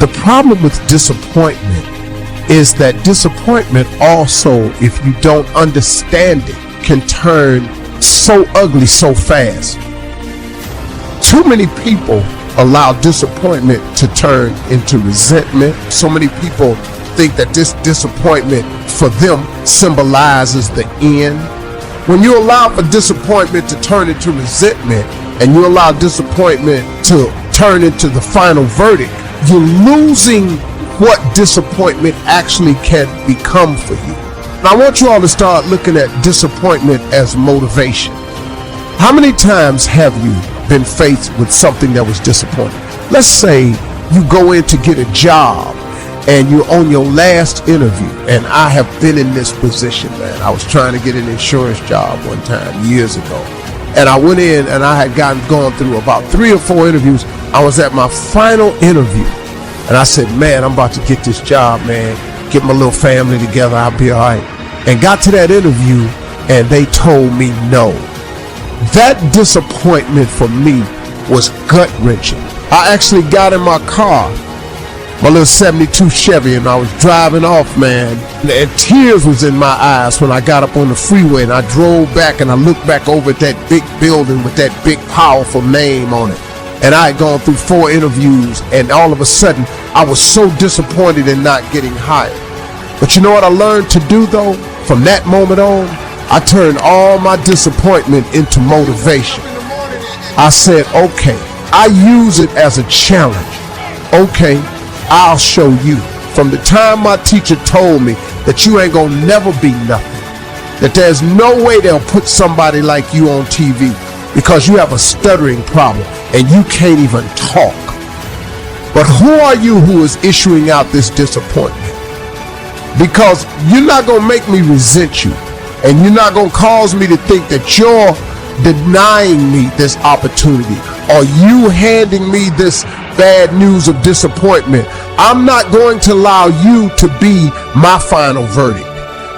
The problem with disappointment is that disappointment also, if you don't understand it, can turn so ugly so fast. Too many people allow disappointment to turn into resentment. So many people think that this disappointment for them symbolizes the end. When you allow for disappointment to turn into resentment, and you allow disappointment to turn into the final verdict, you're losing what disappointment actually can become for you. And I want you all to start looking at disappointment as motivation. How many times have you been faced with something that was disappointing? Let's say you go in to get a job and you're on your last interview, and I have been in this position, man. I was trying to get an insurance job one time years ago, and I went in and I had gone through about 3 or 4 interviews. I was at my final interview, and I said, man, I'm about to get this job, man. Get my little family together, I'll be all right. And got to that interview, and they told me no. That disappointment for me was gut-wrenching. I actually got in my car, my little 72 Chevy, and I was driving off, man. And tears was in my eyes when I got up on the freeway, and I drove back, and I looked back over at that big building with that big, powerful name on it. And I had gone through 4 interviews, and all of a sudden, I was so disappointed in not getting hired. But you know what I learned to do, though? From that moment on, I turned all my disappointment into motivation. I said, okay, I use it as a challenge. Okay, I'll show you. From the time my teacher told me that you ain't gonna never be nothing, that there's no way they'll put somebody like you on TV because you have a stuttering problem and you can't even talk. But who are you who is issuing out this disappointment? Because you're not gonna make me resent you, and you're not gonna cause me to think that you're denying me this opportunity, or you handing me this bad news of disappointment. I'm not going to allow you to be my final verdict.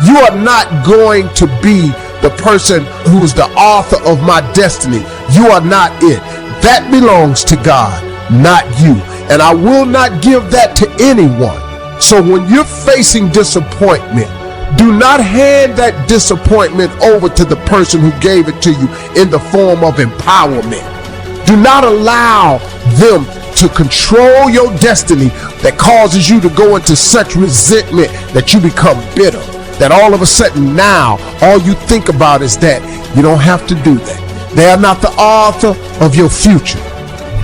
You are not going to be the person who is the author of my destiny. You are not it. That belongs to God, not you. And I will not give that to anyone. So when you're facing disappointment, do not hand that disappointment over to the person who gave it to you in the form of empowerment. Do not allow them to control your destiny that causes you to go into such resentment that you become bitter, that all of a sudden now all you think about is that. You don't have to do that. They are not the author of your future.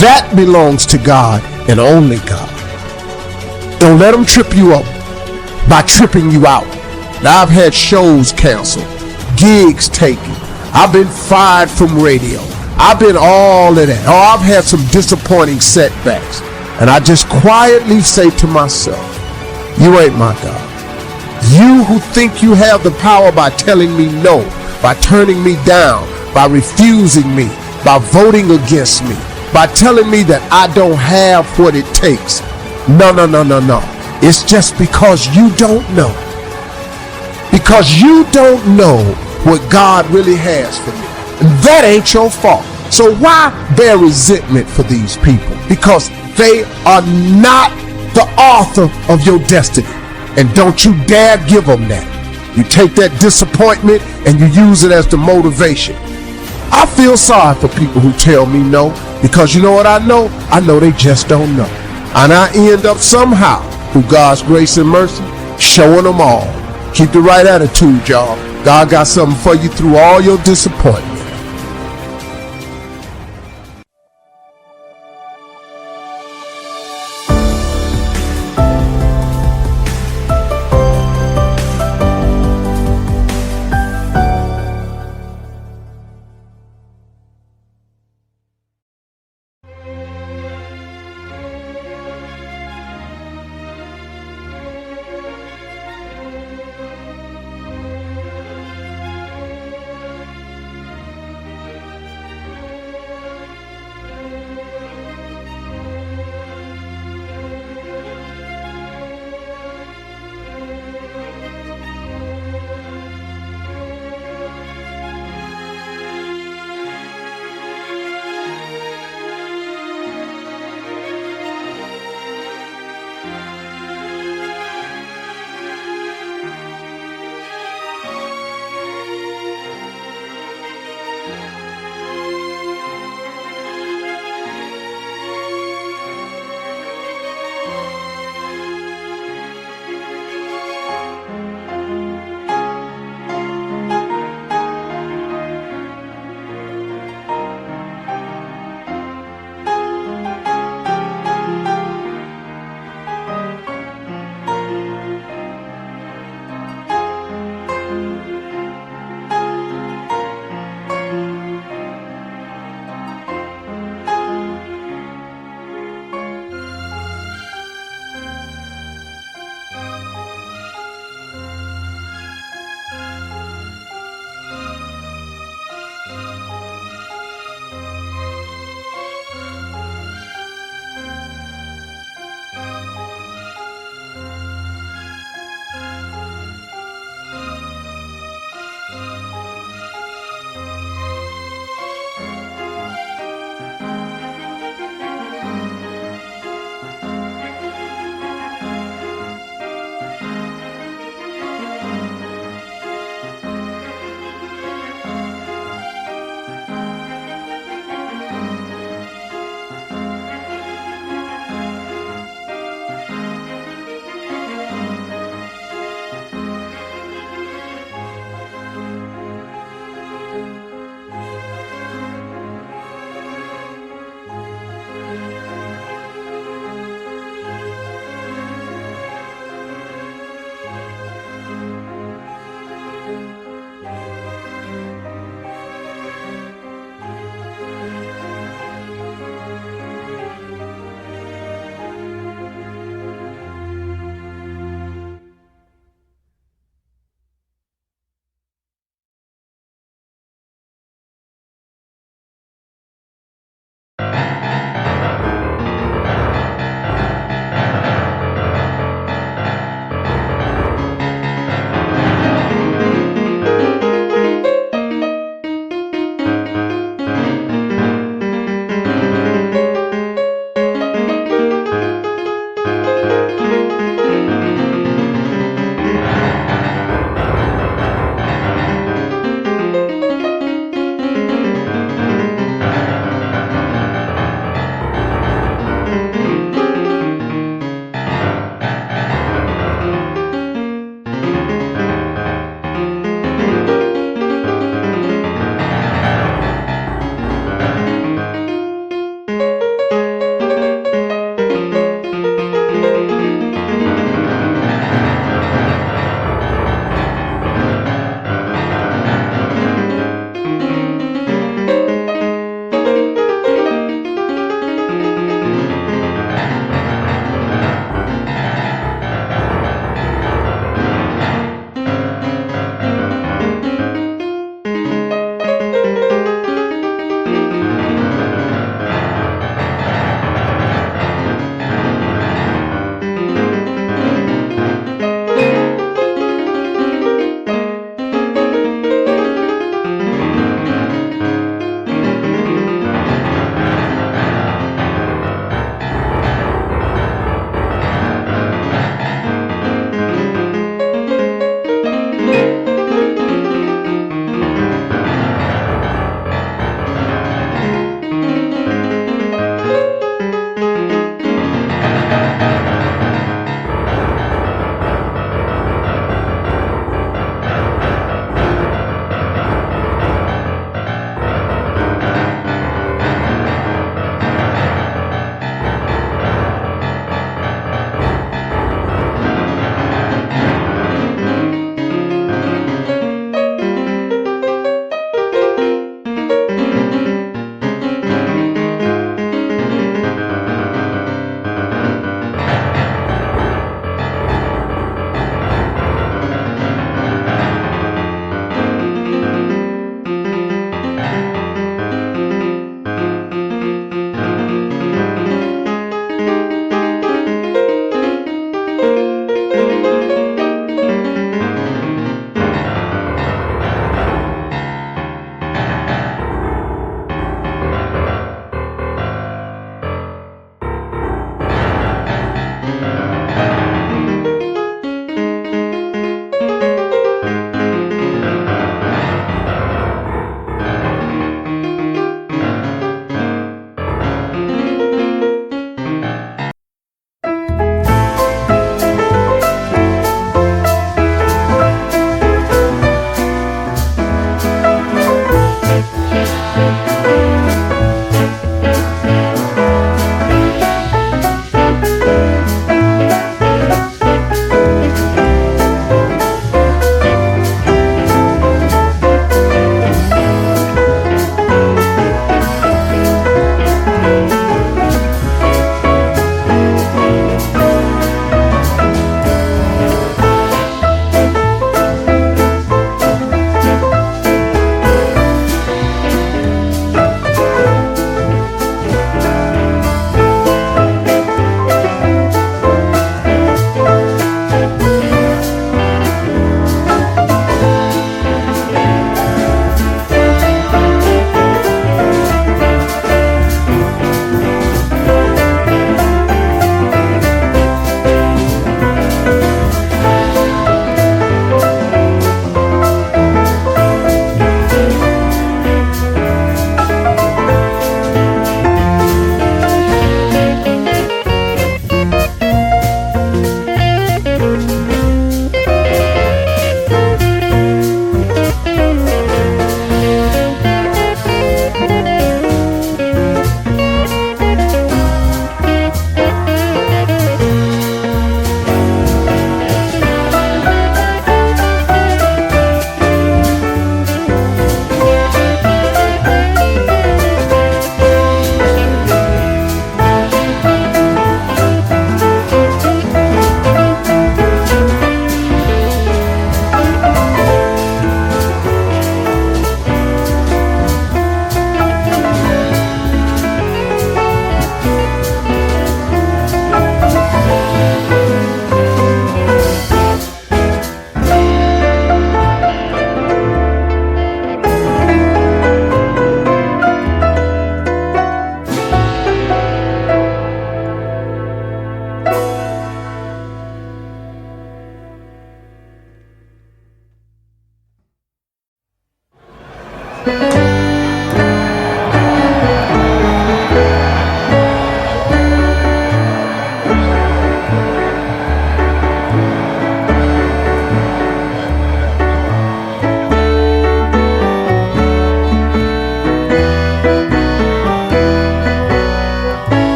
That belongs to God and only God. Don't let them trip you up by tripping you out. Now, I've had shows canceled, gigs taken. I've been fired from radio. I've been all of that. Oh, I've had some disappointing setbacks. And I just quietly say to myself, you ain't my God. You who think you have the power by telling me no, by turning me down, by refusing me, by voting against me, by telling me that I don't have what it takes. No. It's just because you don't know. Because you don't know what God really has for me. And that ain't your fault. So why bear resentment for these people? Because they are not the author of your destiny. And don't you dare give them that. You take that disappointment and you use it as the motivation. I feel sorry for people who tell me no, because you know what I know? I know they just don't know. And I end up somehow, through God's grace and mercy, showing them all. Keep the right attitude, y'all. God got something for you through all your disappointment.